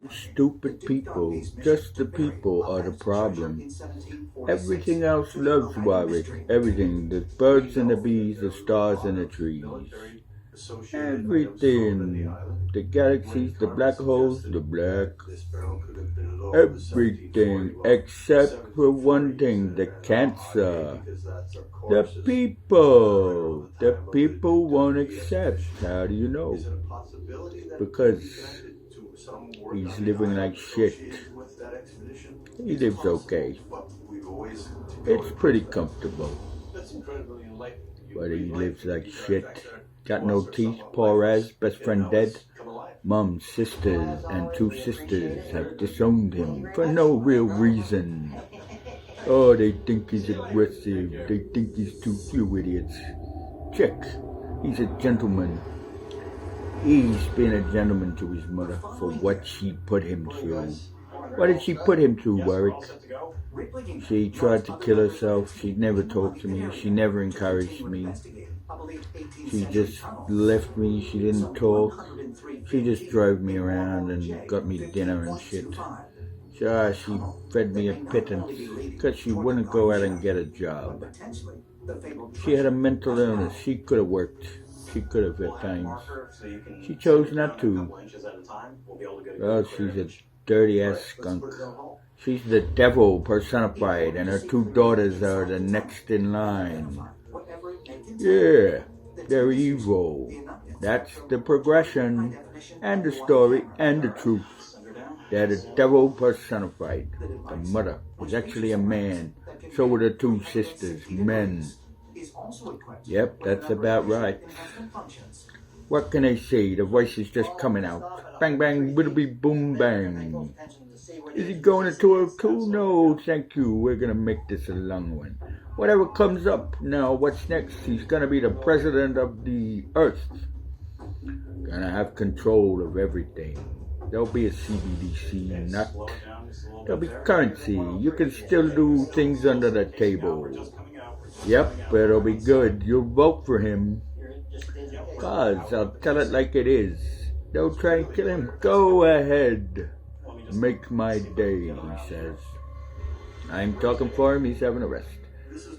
Stupid people, just the people are the problem. Everything else loves Warwick. Everything. The birds and the bees, the stars and the trees. Everything. The galaxies, the black holes, the black. Everything except for one thing, the cancer. The people. The people won't accept. How do you know? Because he's living like shit. He lives okay. It's pretty comfortable. But he lives like shit. Got no teeth, poor as, best friend dead. Mom, sisters, and two sisters have disowned him for no real reason. Oh, they think he's aggressive. They think he's too few idiots. Check. He's a gentleman. He's been a gentleman to his mother for what she put him through. What did she put him through, Warwick? She tried to kill herself. She never talked to me. She never encouraged me. She just left me. She didn't talk. She just drove me around and got me dinner and shit. She fed me a pittance because she wouldn't go out and get a job. She had a mental illness. She could have worked. She could have at times. She chose not to. Oh, she's a dirty-ass skunk. She's the devil personified, and her two daughters are the next in line. Yeah, they're evil. That's the progression, and the story, and the truth. They're the devil personified. The mother was actually a man. So were the two sisters, men. Yep, that's about right. What can I say? The voice is just coming out. Bang, bang, biddly, boom, bang. Is he going to 202? No, thank you. We're going to make this a long one. Whatever comes up. Now, what's next? He's going to be the president of the earth. Going to have control of everything. There'll be a CBDC nut. There'll be currency. You can still do things under the table. Yep, but it'll be good. You'll vote for him. Cause I'll tell it like it is. Don't try and kill him. Go ahead. Make my day, he says. I'm talking for him. He's having a rest.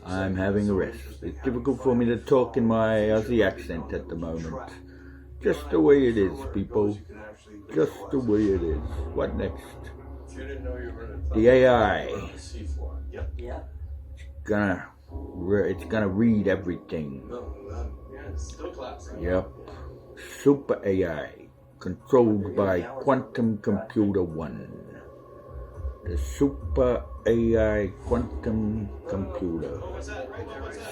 I'm having a rest. It's difficult for me to talk in my Aussie accent at the moment. Just the way it is, people. Just the way it is. What next? The AI. It's gonna read everything. Yep. Super AI. Controlled by Quantum Computer One. The Super AI Quantum Computer.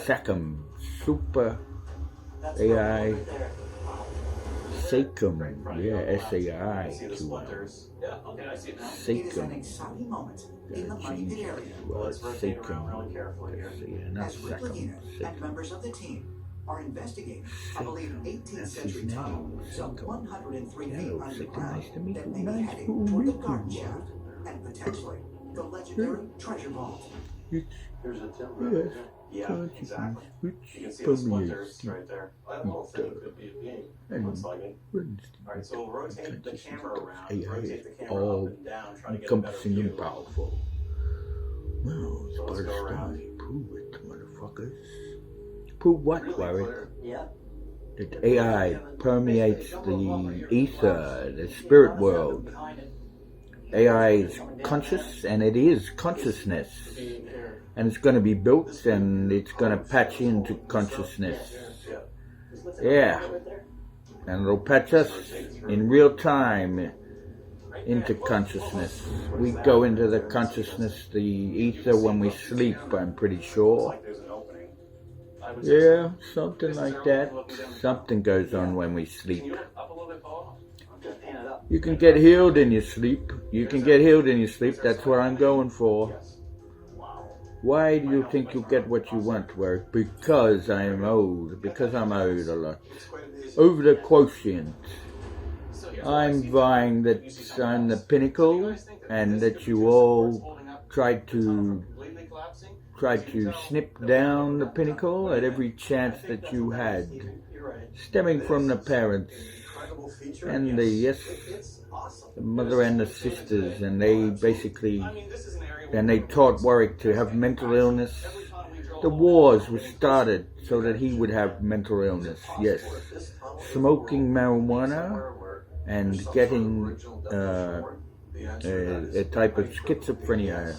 SACM. Super AI SACM. Yeah, SAI. SACM. Not SACM. Are investigating, I believe, 18th century tunnel, some 103 feet underground, that may be heading toward the garden shaft, and potentially the legendary treasure vault. There's a timber right there. Yeah, exactly. You can see the splinters right there. That whole thing could be a beam. Looks like it. Alright, so we'll rotate the camera around, rotate the camera up and down, try to get a better view. And powerful. Well, it's part of the story. Prove it, motherfuckers. Prove what, Warwick? Yeah. That AI permeates the ether, the spirit world. AI is conscious, and it is consciousness. And it's going to be built, and it's going to patch into consciousness. Yeah. And it'll patch us in real time into consciousness. We go into the consciousness, the ether, when we sleep, I'm pretty sure. Yeah, something like that. Something goes on when we sleep. You can get healed in your sleep. You can get healed in your sleep. That's what I'm going for. Why do you think you get what you want, Warwick? Because I'm old. Because I'm owed a lot. Over the quotient. I'm vying that I'm the pinnacle, and that you all tried to snip down the pinnacle at every chance that you had, stemming from the parents and the the mother and the sisters, and they basically, and they taught Warwick to have mental illness. The wars were started so that he would have mental illness, yes. Smoking marijuana and getting a type of schizophrenia,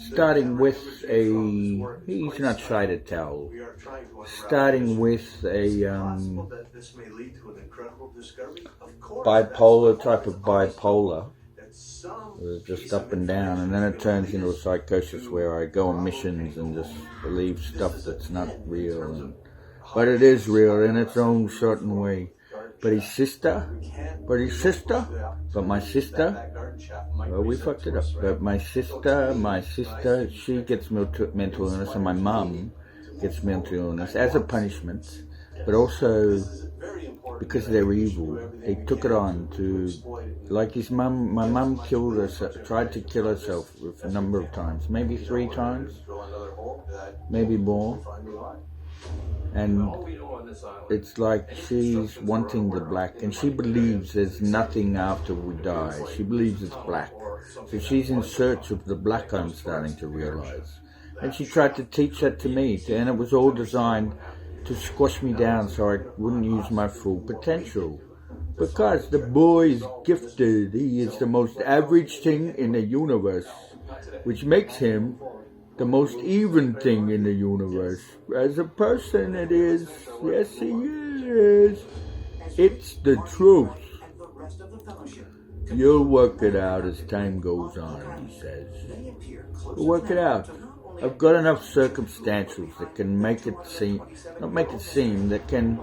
starting with he's not shy to tell, starting with a bipolar type of bipolar, just up and down, and then it turns into a psychosis where I go on missions and just believe stuff that's not real, but it is real in its own certain way. But my sister, well, we fucked it up. But my sister, she gets mental illness, and my mum gets mental illness as a punishment, but also because they're evil. They took it on to, like his mum. My mum killed herself, tried to kill herself a number of times, maybe 3 times, maybe more. And it's like she's wanting the black, and she believes there's nothing after we die. She believes it's black. So she's in search of the black, I'm starting to realize. And she tried to teach that to me, and it was all designed to squash me down so I wouldn't use my full potential. Because the boy's gifted. He is the most average thing in the universe, which makes him the most even thing in the universe. As a person, it is. Yes, he is. It's the truth. You'll work it out as time goes on, he says. We'll work it out. I've got enough circumstantials that can make it seem, not make it seem, that can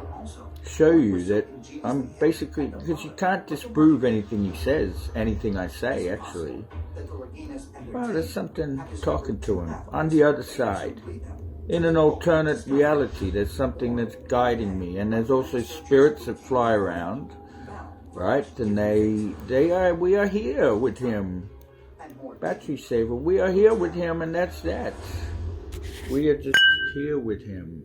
show you that I'm basically, because you can't disprove anything he says, anything I say, actually. Well, there's something talking to him on the other side. In an alternate reality, there's something that's guiding me, and there's also spirits that fly around, right? And we are here with him. Battery saver, we are here with him, and that's that. We are just here with him.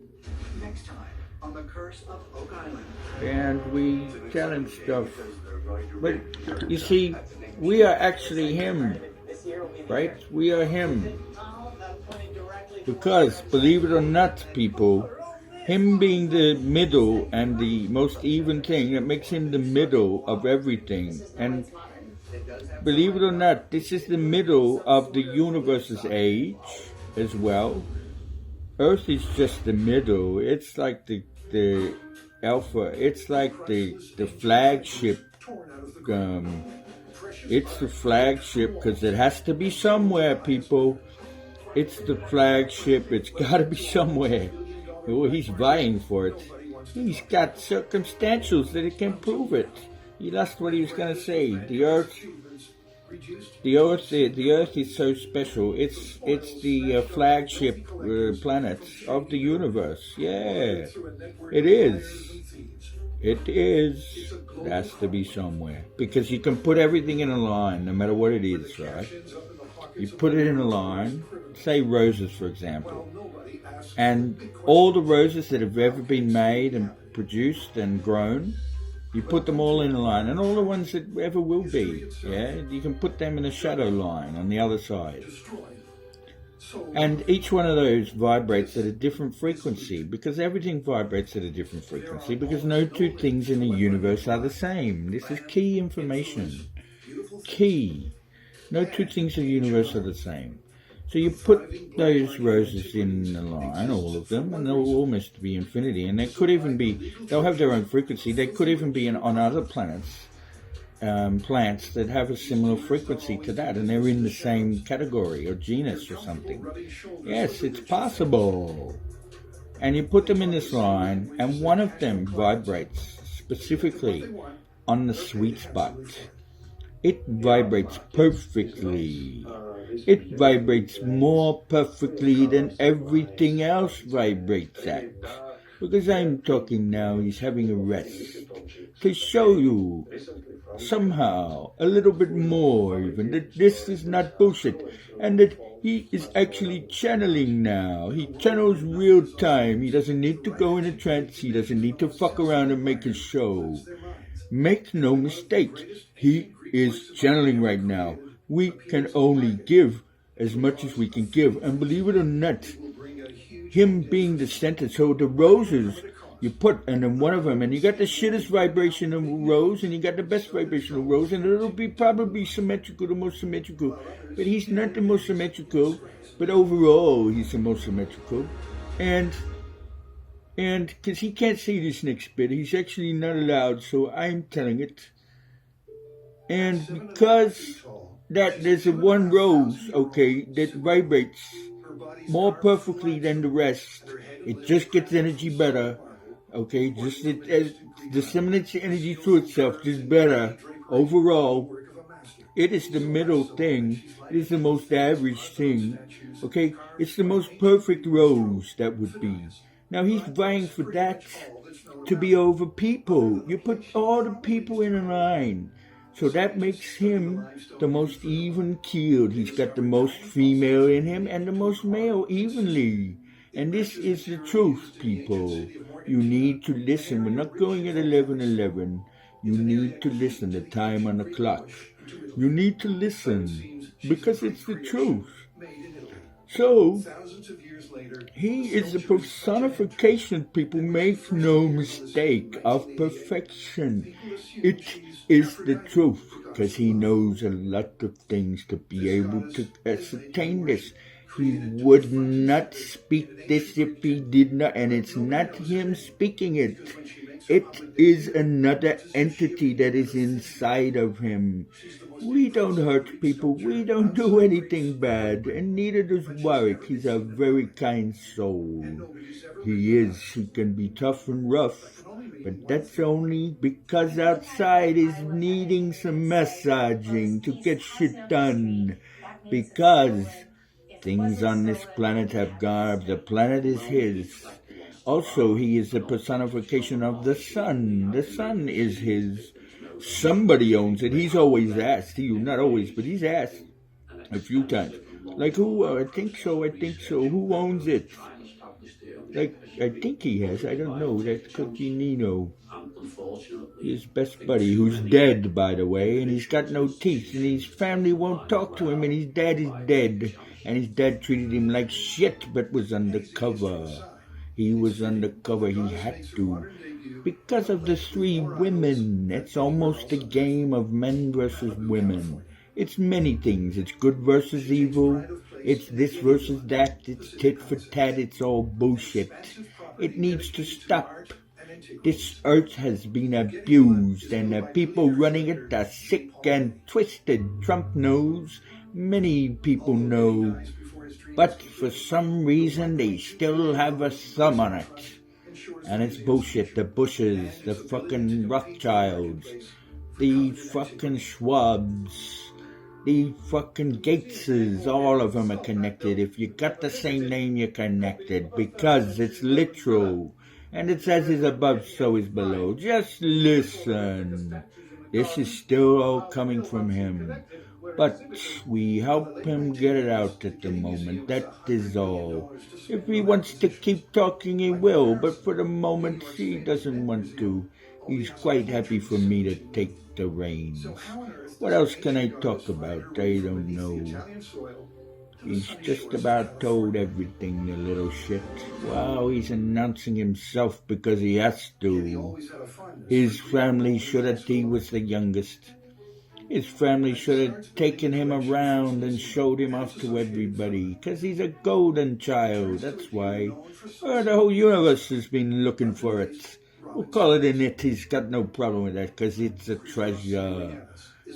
Next time on The Curse of Oak Island. And we tell him stuff. But you see, we are actually him. Right? We are him. Because, believe it or not, people, him being the middle and the most even thing, it makes him the middle of everything. And believe it or not, this is the middle of the universe's age as well. Earth is just the middle. It's like the alpha. It's like the flagship. It's the flagship because it has to be somewhere, people. It's the flagship. It's got to be somewhere. Oh, he's vying for it. He's got circumstantials that it can prove it. He lost what he was going to say. The Earth is so special. It's the flagship planet of the universe. Yeah, it is. It is. It has to be somewhere. Because you can put everything in a line, no matter what it is, right? You put it in a line, say roses, for example. And all the roses that have ever been made and produced and grown, you put them all in a line. And all the ones that ever will be, yeah? You can put them in a shadow line on the other side. And each one of those vibrates at a different frequency, because everything vibrates at a different frequency, because no two things in the universe are the same. This is key information. Key. No two things in the universe are the same. So you put those roses in a line, all of them, and they'll almost be infinity. And they could even be, they'll have their own frequency. They could even be on other planets. Plants that have a similar frequency to that, and they're in the same category or genus or something. Yes, it's possible. And you put them in this line, and one of them vibrates specifically on the sweet spot. It vibrates perfectly. It vibrates more perfectly than everything else vibrates at. Because I'm talking now, he's having a rest to show you somehow a little bit more even that this is not bullshit, and that he is actually channeling now. He channels real time. He doesn't need to go in a trance. He doesn't need to fuck around and make a show. Make no mistake, he is channeling right now. We can only give as much as we can give. And believe it or not, him being the center, so the roses you put, and then one of them, and you got the shittest vibrational rose, and you got the best vibrational rose, and it'll be probably symmetrical, the most symmetrical. But he's not the most symmetrical, but overall he's the most symmetrical. And because he can't say this next bit, he's actually not allowed, so I'm telling it. And because that there's a one rose, okay, that vibrates more perfectly than the rest, it just gets energy better, okay, just it disseminates the energy through itself just better overall. It is the middle thing. It is the most average thing, okay. It's the most perfect rose that would be. Now he's vying for that to be over people. You put all the people in a line. So that makes him the most even-keeled. He's got the most female in him and the most male evenly. And this is the truth, people. You need to listen. We're not going at 11:11. You need to listen. The time on the clock. You need to listen because it's the truth. So, he is a personification, people, make no mistake, of perfection. It is the truth, because he knows a lot of things to be able to ascertain this. He would not speak this if he did not, and it's not him speaking it. It is another entity that is inside of him. We don't hurt people. We don't do anything bad. And neither does Warwick. He's a very kind soul. He is. He can be tough and rough. But that's only because outside is needing some massaging to get shit done. Because things on this planet have garbed. The planet is his. Also, he is the personification of the sun. The sun is his. Somebody owns it. He's always asked. Not always, but he's asked a few times. Like who? I think so. Who owns it? Like, I think he has. I don't know. That's Cookie Nino. His best buddy, who's dead, by the way, and he's got no teeth, and his family won't talk to him, and his dad is dead. And his dad treated him like shit, but was undercover. He was undercover. He had to. Because of the three women. It's almost a game of men versus women. It's many things. It's good versus evil. It's this versus that. It's tit for tat. It's all bullshit. It needs to stop. This earth has been abused, and the people running it are sick and twisted. Trump knows. Many people know. But for some reason, they still have a thumb on it. And it's bullshit. The Bushes, the fucking Rothschilds, the fucking Schwabs, the fucking Gateses, all of them are connected. If you got the same name, you're connected. Because it's literal. And it says is above, so is below. Just listen. This is still all coming from him. But we help him get it out at the moment. That is all. If he wants to keep talking, he will. But for the moment, he doesn't want to. He's quite happy for me to take the reins. What else can I talk about? I don't know. He's just about told everything, the little shit. Wow, he's announcing himself because he has to. His family should have, he was the youngest. His family should have taken him around and showed him off to everybody, because he's a golden child, that's why. The whole universe has been looking for it. We'll call it an it, he's got no problem with that, because it's a treasure.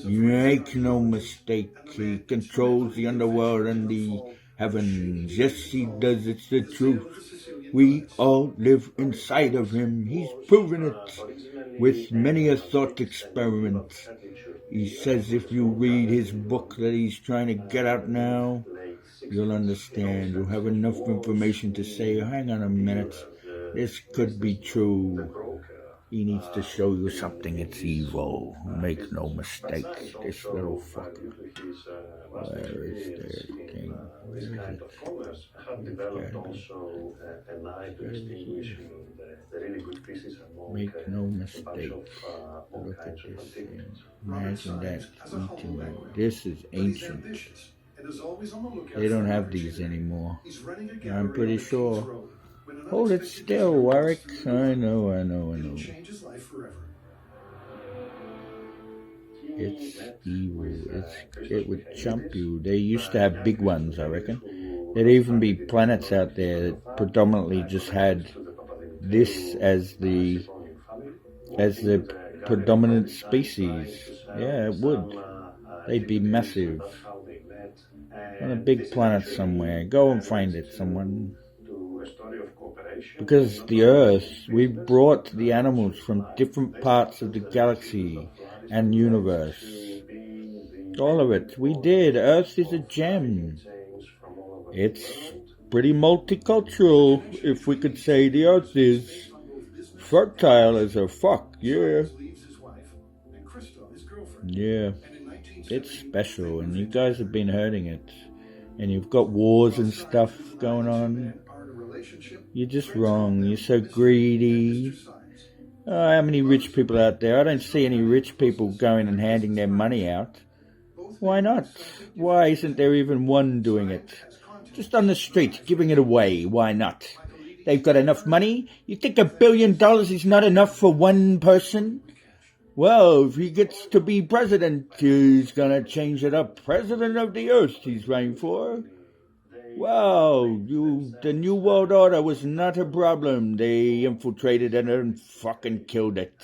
Make no mistake, he controls the underworld and the heavens. Yes, he does, it's the truth. We all live inside of him. He's proven it with many a thought experiment. He says if you read his book that he's trying to get out now, you'll understand. You'll have enough information to say, hang on a minute, this could be true. He needs to show you something. It's evil. Make no mistake. This little fucker. Where is the king? Where is it? Make no mistake. Look at this thing. Imagine that eating that. This is ancient. They don't have these anymore. I'm pretty sure. Hold it still, Warwick. I know. It's evil. It would chump you. They used to have big ones, I reckon. There'd even be planets out there that predominantly just had this as the predominant species. Yeah, it would. They'd be massive. On a big planet somewhere. Go and find it, someone. Because the Earth, we brought the animals from different parts of the galaxy and universe. All of it. We did. Earth is a gem. It's pretty multicultural, if we could say the Earth is. Fertile as a fuck, yeah. Yeah. It's special, and you guys have been hurting it. And you've got wars and stuff going on. You're just wrong. You're so greedy. Oh, how many rich people out there? I don't see any rich people going and handing their money out. Why not? Why isn't there even one doing it? Just on the street, giving it away. Why not? They've got enough money? You think $1 billion is not enough for one person? Well, if he gets to be president, he's gonna change it up. President of the Earth he's running for. Wow, the New World Order was not a problem. They infiltrated it and fucking killed it.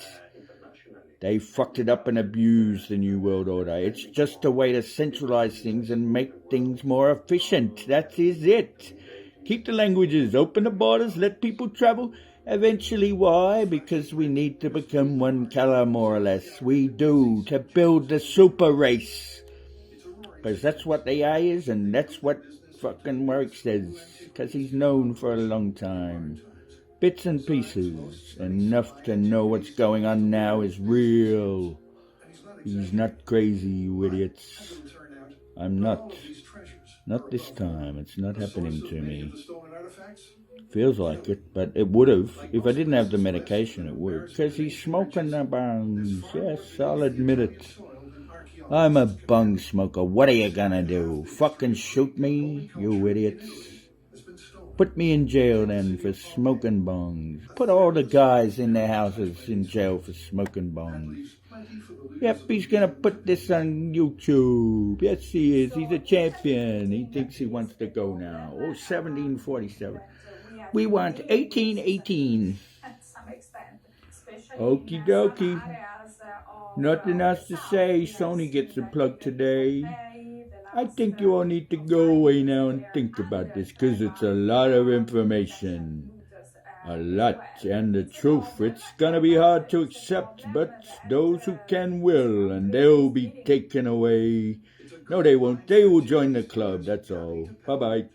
They fucked it up and abused the New World Order. It's just a way to centralize things and make things more efficient. That is it. Keep the languages, open the borders, let people travel. Eventually, why? Because we need to become one color, more or less. We do, to build the super race. Because that's what AI is, and that's what fucking Warwick says. Because he's known for a long time. Bits and pieces. Enough to know what's going on now is real. He's not crazy, you idiots. I'm not. Not this time. It's not happening to me. Feels like it, but it would have. If I didn't have the medication, it would. Because he's smoking the bungs. Yes, I'll admit it. I'm a bung smoker. What are you gonna do? Fucking shoot me, you idiots? Put me in jail then for smoking bongs. Put all the guys in their houses in jail for smoking bongs. Yep, he's gonna put this on YouTube. Yes, he is. He's a champion. He thinks he wants to go now. Oh, 1747. We want 1818. Okie dokie. Nothing else to say. Sony gets a plug today. I think you all need to go away now and think about this, because it's a lot of information. A lot. And the truth, it's gonna be hard to accept, but those who can will, and they'll be taken away. No, they won't. They will join the club, that's all. Bye-bye.